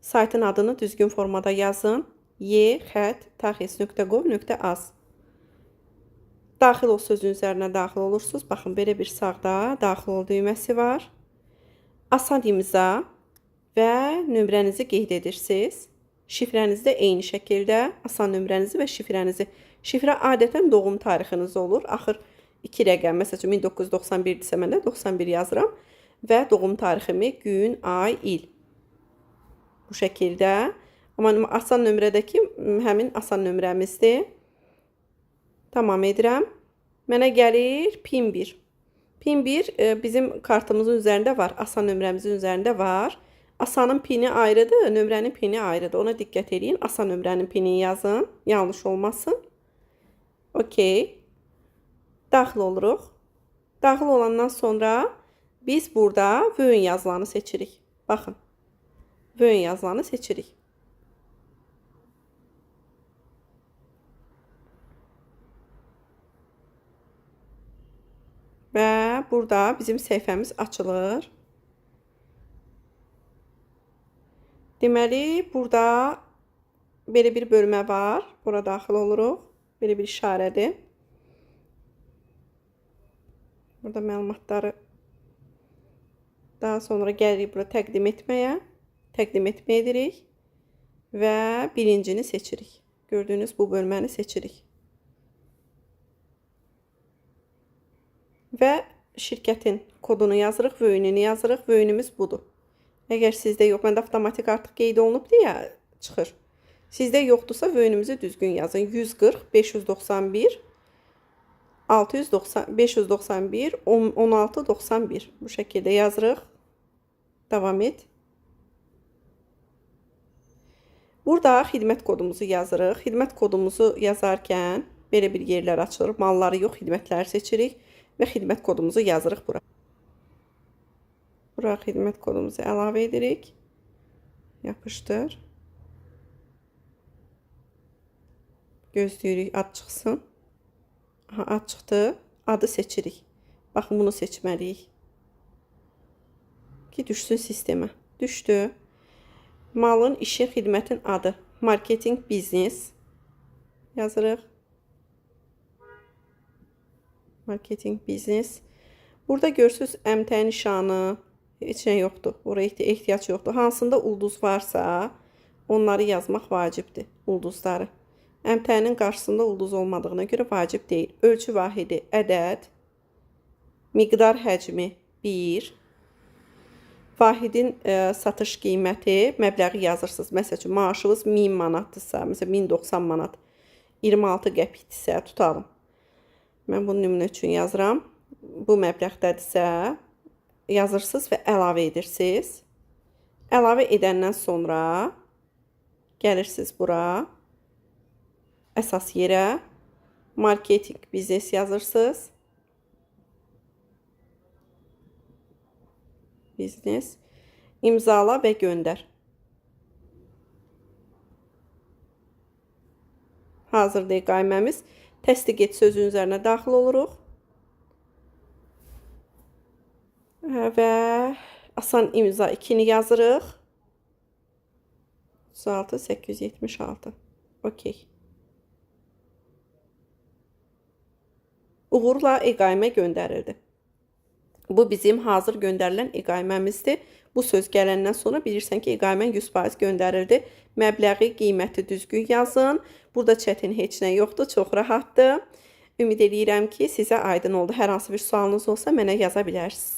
Saytın adını düzgün formada yazın. yxət.taxis.gov.az. Daxil ol sözün üzərinə daxil olursunuz. Baxın, belə bir sağda daxil ol düyməsi var. Asan imza və nömrənizi qeyd edirsiniz. Şifrəniz də eyni şəkildə asan nömrənizi və şifrənizi. Şifrə adətən doğum tarixiniz olur. Axır 2 rəqəm, məsəl üçün 1991-dirsə mən də 91 yazıram və doğum tariximi gün, ay, il. Bu şəkildə. Amma asan nömrədəki həmin asan nömrəmizdir. Tamam edirəm. Mənə gəlir PIN 1. PIN 1 bizim kartımızın üzərində var. Asan nömrəmizin üzərində var. Asanın pini ayrıdır, nömrənin pini ayrıdır. Ona diqqət edin. Asan nömrənin pinini yazın. Yanlış olmasın. Okey. Daxil oluruq. Daxil olandan sonra biz burada vön yazılanı seçirik. Baxın. Vön yazılanı seçirik. Və burada bizim səhifəmiz açılır. Deməli, burada belə bir bölmə var. Bura daxil oluruq. Belə bir işarədir. Burada məlumatları daha sonra gəlirik bura təqdim etməyə. Təqdim etmə edirik. Və birincini seçirik. Gördüyünüz bu bölməni seçirik. Və şirkətin kodunu yazırıq, vöyününü yazırıq. Vöyünümüz budur. Əgər sizdə yox, məndə avtomatik artıq qeyd olunub deyə çıxır. Sizdə yoxdursa vöyünümüzü düzgün yazın. 140 591 591 16 91 bu şəkildə yazırıq. Davam et. Burada xidmət kodumuzu yazırıq. Xidmət kodumuzu yazarkən belə bir yerlər açılır. Malları yox, xidmətləri seçirik və xidmət kodumuzu yazırıq bura. Bura xidmət kodumuzu əlavə edirik. Yapışdır. Gözləyirik, ad çıxsın. Aha, ad çıxdı. Adı seçirik. Baxın, bunu seçməliyik. Ki, düşsün sistemə. Düşdü. Malın, işin, xidmətin adı. Marketing, biznes. Yazırıq. Marketing, biznes. Burada görürsünüz əmtə nişanı. Heç nə yoxdur. Oraya ehtiyac yoxdur. Hansında ulduz varsa onları yazmaq vacibdir. Ulduzları. Əmtənin qarşısında ulduz olmadığına görə vacib deyil. Ölçü vahidi ədəd. Miqdar həcmi 1. Vahidin satış qiyməti, məbləği yazırsınız. Məsəl üçün, maaşınız 1000 manatdırsa, məsələn 1090 manat 26 qəpikdirsə tutalım. Mən bunu nümunə üçün yazıram. Bu məbləğdədirsə yazırsınız və əlavə edirsiniz. Əlavə edəndən sonra gəlirsiniz bura. Əsas yerə marketing, biznes yazırsınız. Biznes. İmzala və göndər. Hazırdır qayməmiz. Təsdiq et sözün üzərinə daxil oluruq. Və asan imza 2-ni yazırıq. 36 876. Okey. Uğurla e-qaymə göndərildi. Bu bizim hazır göndərilən e-qayməmizdir. Bu söz gələndən sonra bilirsən ki, e-qaymən 100% göndərildi. Məbləği, qiyməti düzgün yazın. Burada çətin heç nə yoxdur, çox rahatdır. Ümid edirəm ki, sizə aydın oldu. Hər hansı bir sualınız olsa mənə yaza bilərsiniz.